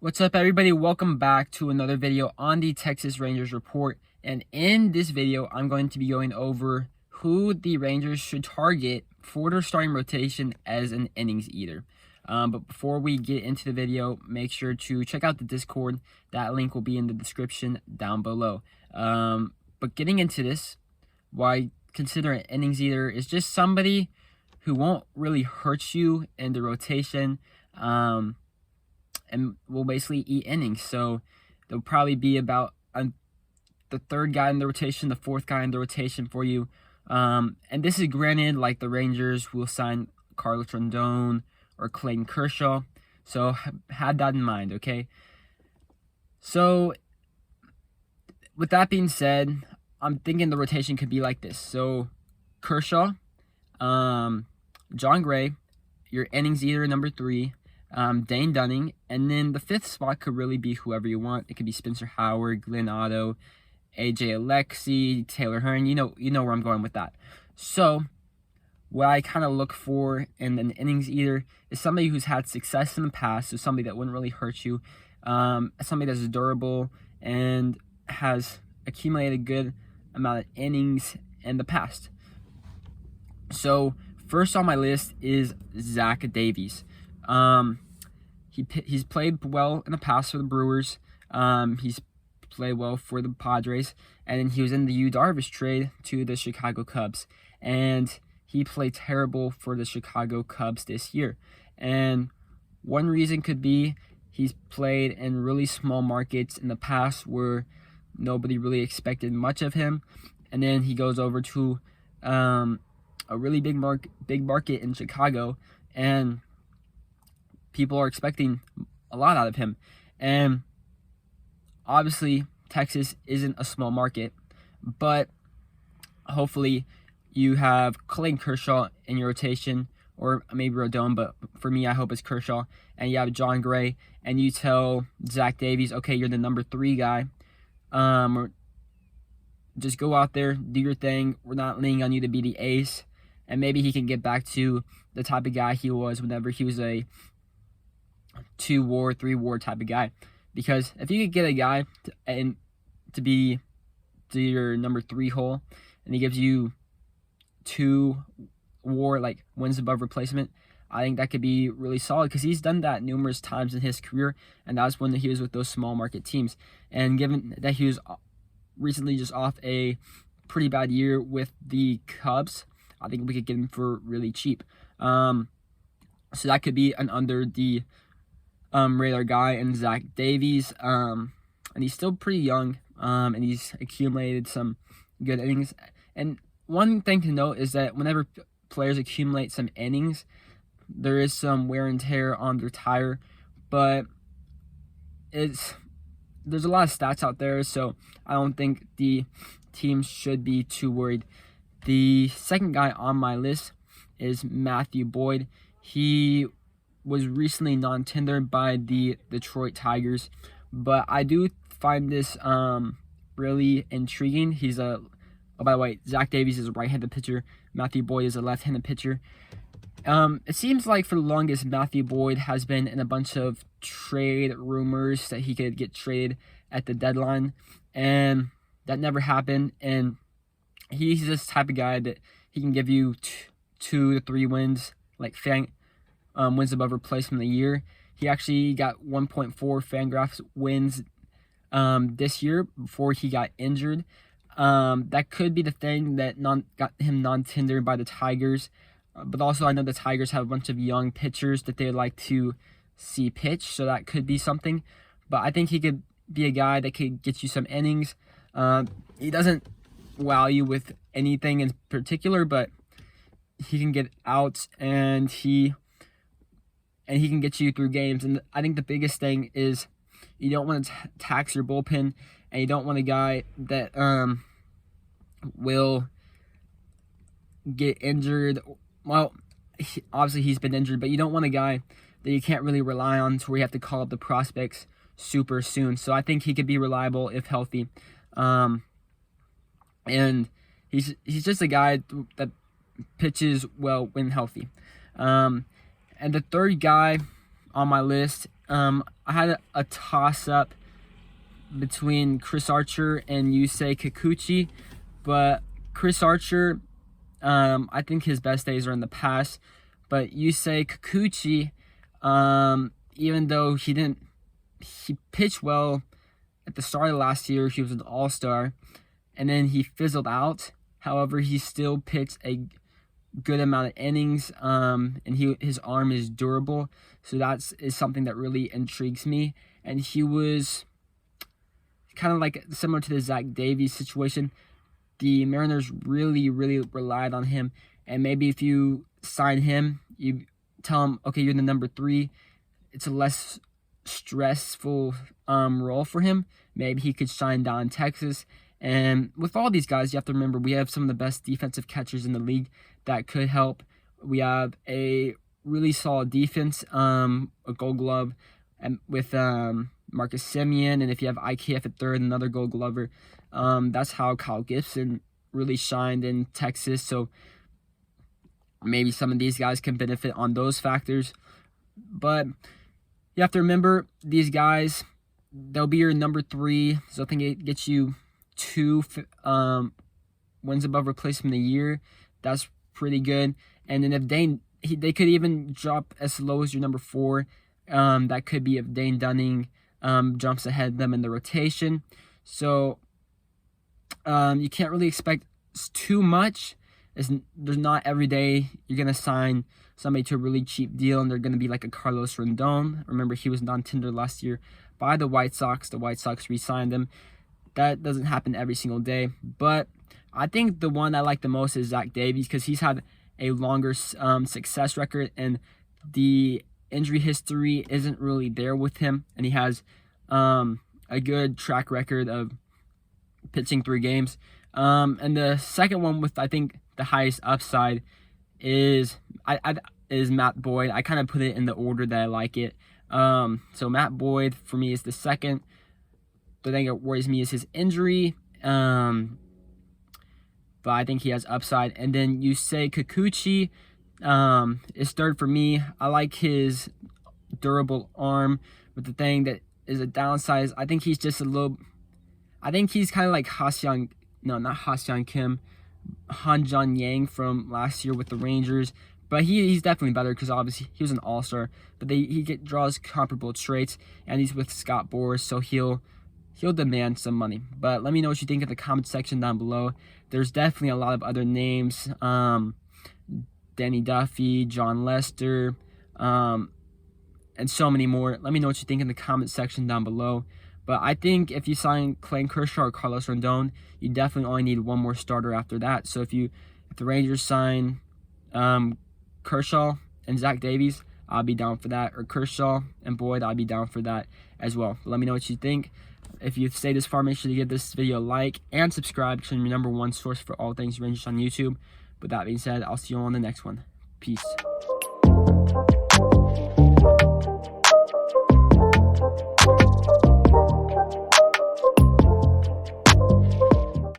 What's up, everybody? Welcome back to another video on the Texas Rangers report. And in this video, I'm going to be going over who the Rangers should target for their starting rotation as an innings eater. But before we get into the video, make sure to check out the Discord. That link will be in the description down below. But getting into this, why I consider an innings eater is just somebody who won't really hurt you in the rotation. And will basically eat innings. So there'll probably be about the third guy in the rotation, the fourth guy in the rotation for you. And this is granted, like the Rangers will sign Carlos Rodon or Clayton Kershaw. So have that in mind, okay? So with that being said, I'm thinking the rotation could be like this. So Kershaw, John Gray, your innings eater number 3, Dane Dunning, and then the 5th spot could really be whoever you want. It could be Spencer Howard, Glenn Otto, AJ Alexy, Taylor Hearn. You know where I'm going with that. So what I kind of look for in an innings eater is somebody who's had success in the past, so somebody that wouldn't really hurt you, somebody that's durable and has accumulated a good amount of innings in the past. So first on my list is Zach Davies. He's played well in the past for the Brewers. He's played well for the Padres, and then he was in the Davies trade to the Chicago Cubs, and he played terrible for the Chicago Cubs this year. And one reason could be he's played in really small markets in the past where nobody really expected much of him, and then he goes over to a really big market in Chicago, and people are expecting a lot out of him. And obviously, Texas isn't a small market, but hopefully you have Clayton Kershaw in your rotation, or maybe Rodon, but for me, I hope it's Kershaw, and you have John Gray, and you tell Zach Davies, okay, you're the number 3 guy, or just go out there, do your thing. We're not leaning on you to be the ace, and maybe he can get back to the type of guy he was whenever he was a 2-WAR, 3-WAR type of guy. Because if you could get a guy to be your number 3 hole, and he gives you 2-WAR, like wins above replacement, I think that could be really solid, because he's done that numerous times in his career, and that's when he was with those small market teams. And given that he was recently just off a pretty bad year with the Cubs, I think we could get him for really cheap. So that could be an under the radar guy in Zach Davies, and he's still pretty young, and he's accumulated some good innings. And one thing to note is that whenever players accumulate some innings, there is some wear and tear on their tire, but there's a lot of stats out there, so I don't think the team should be too worried. The second guy on my list is Matthew Boyd. He was recently non-tendered by the Detroit Tigers, but I do find this really intriguing. He's oh, by the way, Zach Davies is a right-handed pitcher. Matthew Boyd is a left-handed pitcher. It seems like for the longest, Matthew Boyd has been in a bunch of trade rumors that he could get traded at the deadline, and that never happened. And he's this type of guy that he can give you 2 to 3 wins, like wins above replacement a year. He actually got 1.4 Fangraphs wins this year before he got injured. That could be the thing that got him non-tendered by the Tigers. But also, I know the Tigers have a bunch of young pitchers that they like to see pitch, so that could be something. But I think he could be a guy that could get you some innings. He doesn't wow you with anything in particular, but he can get outs, and he can get you through games. And I think the biggest thing is you don't want to tax your bullpen, and you don't want a guy that will get injured. Well, obviously he's been injured, but you don't want a guy that you can't really rely on to where you have to call up the prospects super soon. So I think he could be reliable if healthy. And he's just a guy that pitches well when healthy. And the third guy on my list. I had a toss-up between Chris Archer and Yusei Kikuchi, but Chris Archer, I think his best days are in the past. But Yusei Kikuchi, even though he pitched well at the start of last year, he was an all-star, and then he fizzled out. However, he still pitched a good amount of innings, and his arm is durable, so is something that really intrigues me. And he was kind of like similar to the Zach Davies situation. The Mariners really relied on him, and maybe if you sign him, you tell him, okay, you're the number 3. It's a less stressful role for him. Maybe he could shine down in Texas. And with all these guys, you have to remember we have some of the best defensive catchers in the league that could help. We have a really solid defense, a Gold Glove, and with Marcus Semien, and if you have IKF at third, another Gold Glover. That's how Kyle Gibson really shined in Texas. So maybe some of these guys can benefit on those factors. But you have to remember, these guys, they'll be your number 3. So I think it gets you 2 wins above replacement a year. That's pretty good. And then if they could even drop as low as your number 4. That could be if Dane Dunning jumps ahead of them in the rotation. So you can't really expect too much. There's not every day you're going to sign somebody to a really cheap deal and they're going to be like a Carlos Rodon. Remember, he was non-tender last year by the White Sox. The White Sox re-signed him. That doesn't happen every single day. But I think the one I like the most is Zach Davies, because he's had a longer success record, and the injury history isn't really there with him, and he has a good track record of pitching 3 games. And the second one with, I think, the highest upside is Matt Boyd. I kind of put it in the order that I like it. So Matt Boyd for me is the second. The thing that worries me is his injury. But I think he has upside. And then Yusei Kikuchi is third for me. I like his durable arm, but the thing that is a downside is I think he's just I think he's kind of like not Kim, Han-Jun Yang from last year with the Rangers. But he's definitely better because obviously he was an all-star. But he draws comparable traits, and he's with Scott Boras, so he'll demand some money. But let me know what you think in the comment section down below. There's definitely a lot of other names. Danny Duffy, John Lester, and so many more. Let me know what you think in the comment section down below. But I think if you sign Clayton Kershaw or Carlos Rodon, you definitely only need one more starter after that. So if the Rangers sign Kershaw and Zach Davies, I'll be down for that. Or Kershaw and Boyd, I'll be down for that as well. But let me know what you think. If you've stayed this far, make sure to give this video a like and subscribe, because I'm your #1 source for all things Rangers on YouTube. With that being said, I'll see you on the next one. Peace.